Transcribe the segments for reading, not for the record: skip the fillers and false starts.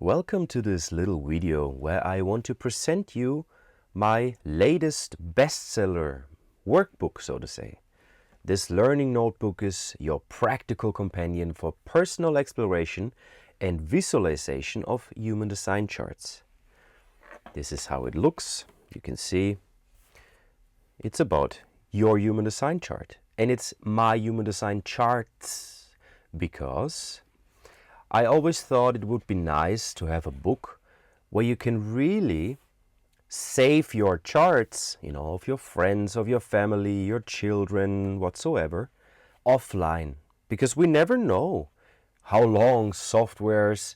Welcome to this little video where I want to present you my latest bestseller workbook, so to say. This learning notebook is your practical companion for personal exploration and visualization of human design charts. This is how it looks. You can see it's about your human design chart, and it's my human design charts because I always thought it would be nice to have a book where you can really save your charts, of your friends, of your family, your children, whatsoever, offline. Because we never know how long softwares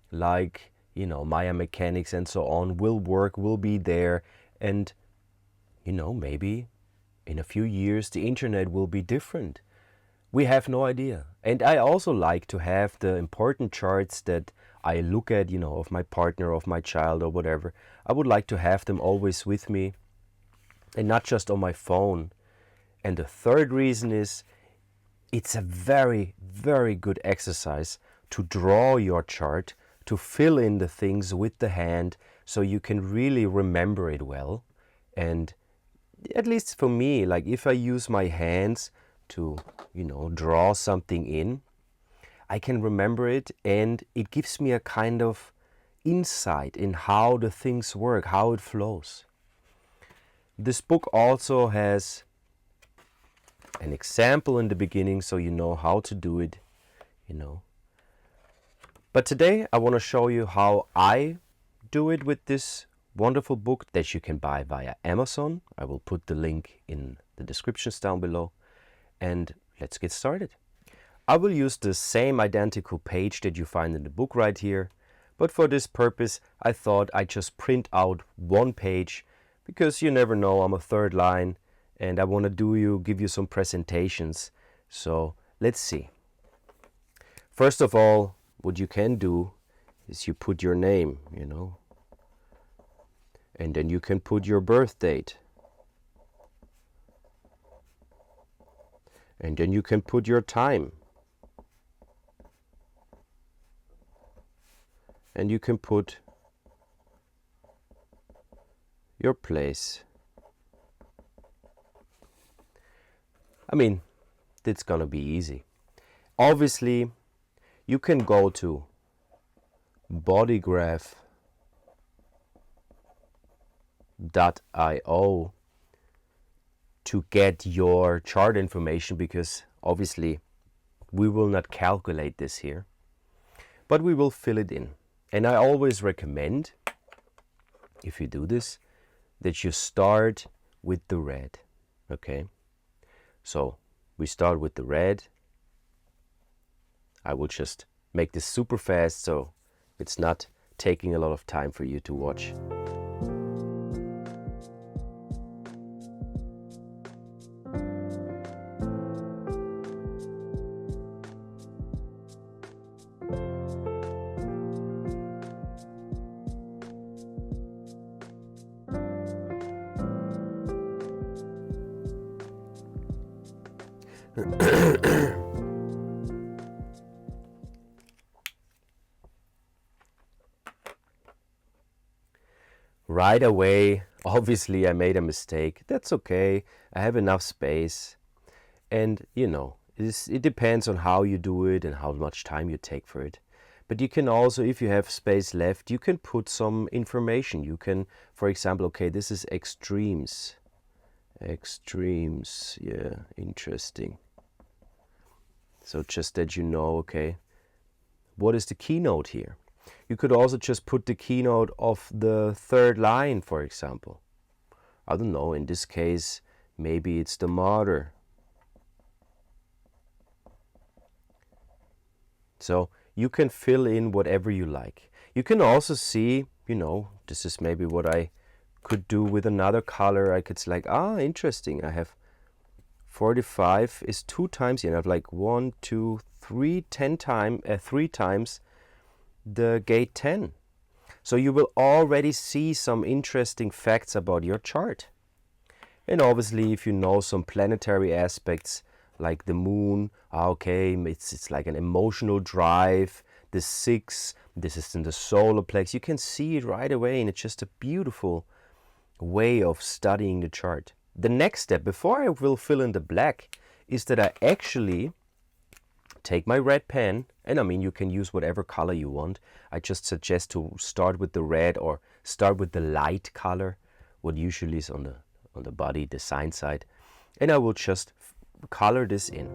like, Maya Mechanics and so on will work, will be there. And, maybe in a few years the internet will be different. We have no idea. And I also like to have the important charts that I look at, of my partner, of my child or whatever. I would like to have them always with me and not just on my phone. And the third reason is it's a very, very good exercise to draw your chart, to fill in the things with the hand so you can really remember it well. And at least for me, like if I use my hands to, draw something in, I can remember it, and it gives me a kind of insight in how the things work, how it flows. This book also has an example in the beginning so you know how to do it, But today I want to show you how I do it with this wonderful book that you can buy via Amazon. I will put the link in the descriptions down below. And let's get started. I will use the same identical page that you find in the book right here, but for this purpose I thought I'd just print out one page because you never know, I'm a third line and I want to give you some presentations. So let's see. First of all, what you can do is you put your name, and then you can put your birth date. And then you can put your time. And you can put your place. I mean, it's gonna be easy. Obviously, you can go to bodygraph.io to get your chart information, because obviously we will not calculate this here, but we will fill it in. And I always recommend, if you do this, that you start with the red. Okay, so we start with the red. I will just make this super fast so it's not taking a lot of time for you to watch. Right away, obviously I made a mistake. That's okay. I have enough space. And it depends on how you do it and how much time you take for it. But you can also, if you have space left, you can put some information. You can, for example, okay, this is extremes. Extremes, yeah, interesting. So just that okay, what is the keynote here? You could also just put the keynote of the third line, for example. I don't know, in this case, maybe it's the martyr. So you can fill in whatever you like. You can also see, this is maybe what I could do with another color. I could select, interesting, I have 45 is 2 times, I have like 1, 2, 3, 3 times the gate 10. So you will already see some interesting facts about your chart. And obviously, if you know some planetary aspects like the moon, okay, it's like an emotional drive the 6, this is in the solar plex. You can see it right away, and it's just a beautiful way of studying the chart. The next step, before I will fill in the black, is that I actually take my red pen, and I mean, you can use whatever color you want. I just suggest to start with the red or start with the light color, what usually is on the body, the sign side. And I will just color this in.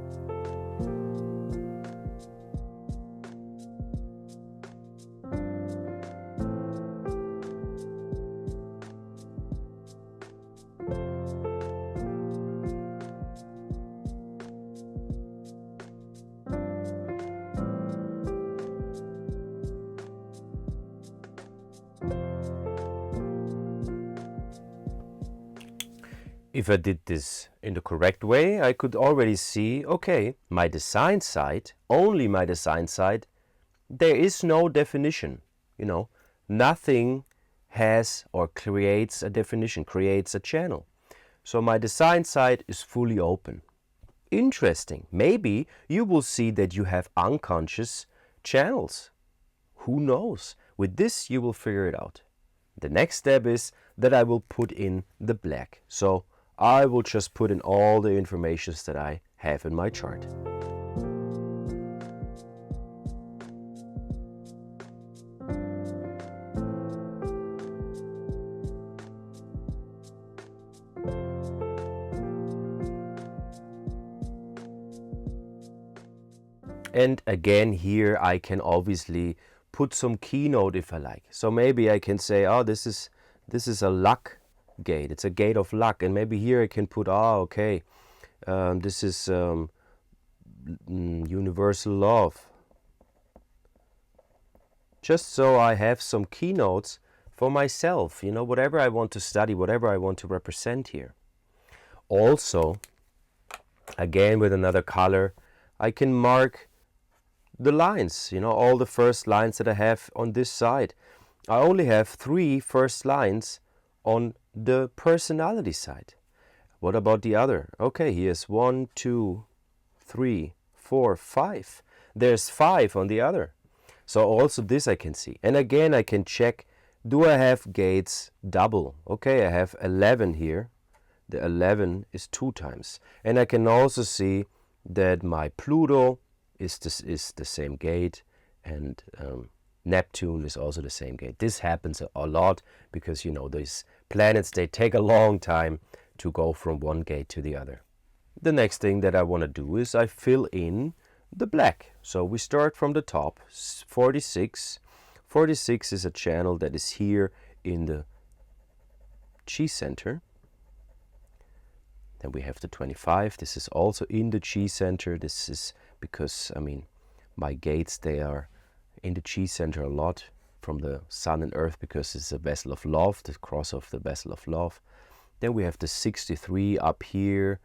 If I did this in the correct way, I could already see, okay, my design side, only my design side, there is no definition, you know, nothing has or creates a definition, creates a channel. So my design side is fully open. Interesting. Maybe you will see that you have unconscious channels. Who knows? With this, you will figure it out. The next step is that I will put in the black. So I will just put in all the information that I have in my chart. And again, here I can obviously put some keynote if I like. So maybe I can say, oh, this is a luck gate. It's a gate of luck. And maybe here I can put, oh, okay, this is universal love. Just so I have some keynotes for myself, you know, whatever I want to study, whatever I want to represent here. Also, again with another color, I can mark the lines, you know, all the first lines that I have on this side. I only have 3 first lines on the personality side. What about the other? Okay, here's 1, 2, 3, 4, 5. There's 5 on the other. So also this I can see. And again, I can check, do I have gates double? Okay, I have 11 here. The 11 is 2 times. And I can also see that my Pluto is the same gate, and Neptune is also the same gate. This happens a lot because, you know, these planets, they take a long time to go from one gate to the other. The next thing that I want to do is I fill in the black. So we start from the top, 46. 46 is a channel that is here in the Chi center. Then we have the 25. This is also in the Chi center. This is because, I mean, my gates, they are in the Chi center a lot from the Sun and Earth because it's a vessel of love, the cross of the vessel of love. Then we have the 63 up here,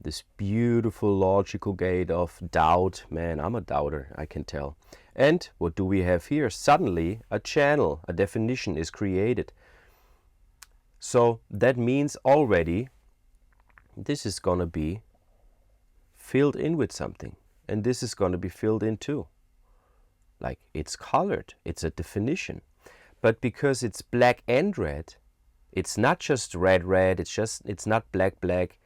this beautiful logical gate of doubt. Man, I'm a doubter, I can tell. And what do we have here? Suddenly a channel, a definition is created. So that means already this is going to be filled in with something. And this is going to be filled in too. Like, it's colored, it's a definition. But because it's black and red, it's not just red, it's not black, black.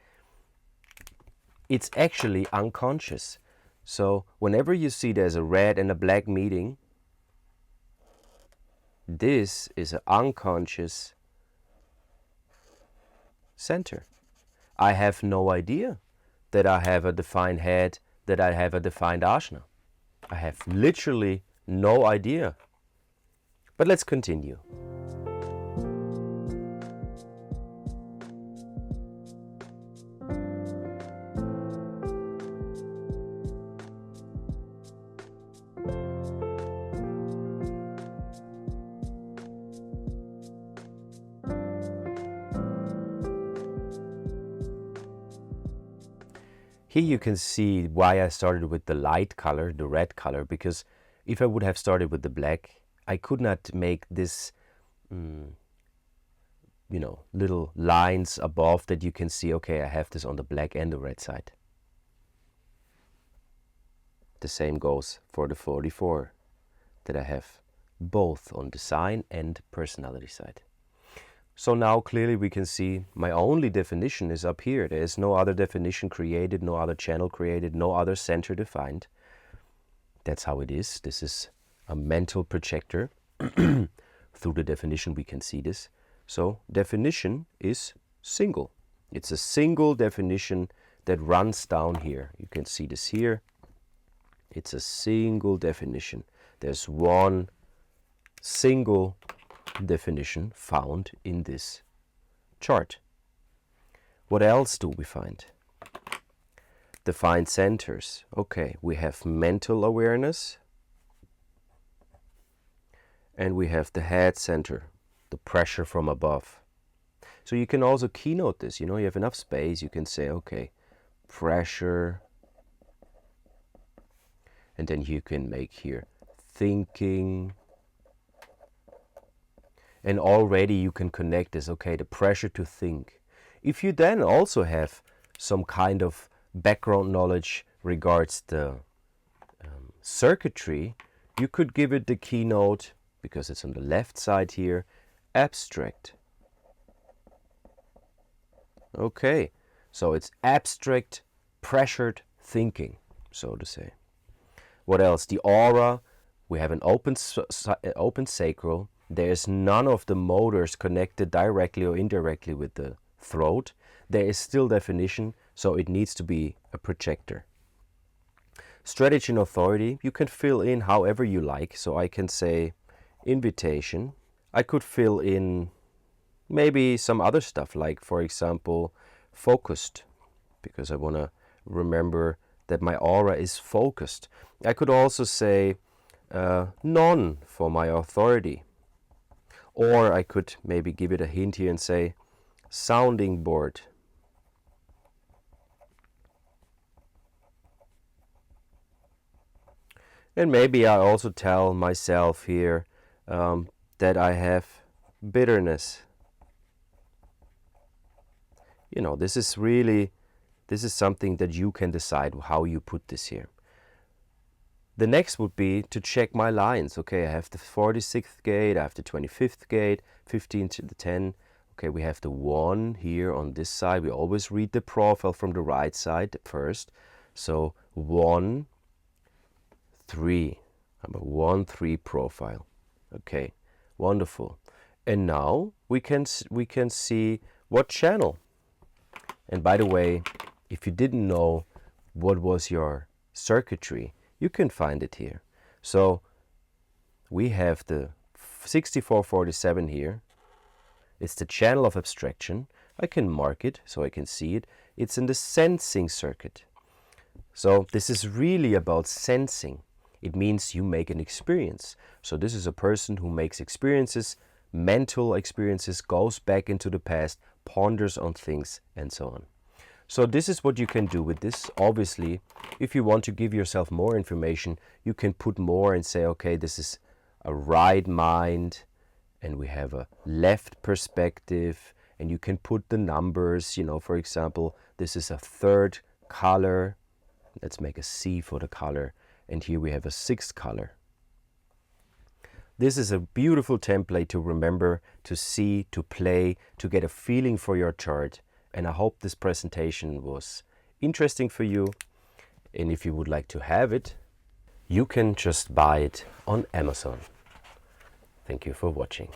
It's actually unconscious. So whenever you see there's a red and a black meeting, this is an unconscious center. I have no idea that I have a defined head, that I have a defined asana. I have literally no idea. But let's continue. Here you can see why I started with the light color, the red color, because if I would have started with the black, I could not make this, you know, little lines above that you can see, okay, I have this on the black and the red side. The same goes for the 44. that I have both on design and personality side. So now clearly we can see my only definition is up here. There is no other definition created, no other channel created, no other center defined. That's how it is. This is a mental projector. Through the definition we can see this. So definition is single. It's a single definition that runs down here. You can see this here. It's a single definition. There's one single definition found in this chart. What else do we find? Defined centers. Okay, we have mental awareness and we have the head center, the pressure from above. So you can also keynote this, you have enough space, you can say, okay, pressure, and then you can make here thinking, and already you can connect this, okay, the pressure to think. If you then also have some kind of background knowledge regards the circuitry, you could give it the keynote, because it's on the left side here, abstract. Okay, so it's abstract, pressured thinking, so to say. What else? The aura, we have an open sacral. There's none of the motors connected directly or indirectly with the throat. There is still definition, so it needs to be a projector. Strategy and authority, you can fill in however you like. So I can say invitation. I could fill in maybe some other stuff, like for example focused, because I want to remember that my aura is focused. I could also say none for my authority, or I could maybe give it a hint here and say sounding board. And maybe I also tell myself here that I have bitterness. This is something that you can decide how you put this here. The next would be to check my lines. Okay, I have the 46th gate, I have the 25th gate, 15 to the 10. Okay, we have the 1 here on this side. We always read the profile from the right side first. So 1, 3. I'm a 1, 3 profile. Okay, wonderful. And now we can see what channel. And by the way, if you didn't know what was your circuitry, you can find it here. So we have the 6447 here. It's the channel of abstraction. I can mark it so I can see it. It's in the sensing circuit. So this is really about sensing. It means you make an experience. So this is a person who makes experiences, mental experiences, goes back into the past, ponders on things, and so on. So this is what you can do with this. Obviously, if you want to give yourself more information, you can put more and say, okay, this is a right mind, and we have a left perspective, and you can put the numbers, for example, this is a 3rd color. Let's make a C for the color. And here we have a 6th color. This is a beautiful template to remember, to see, to play, to get a feeling for your chart. And I hope this presentation was interesting for you. And if you would like to have it, you can just buy it on Amazon. Thank you for watching.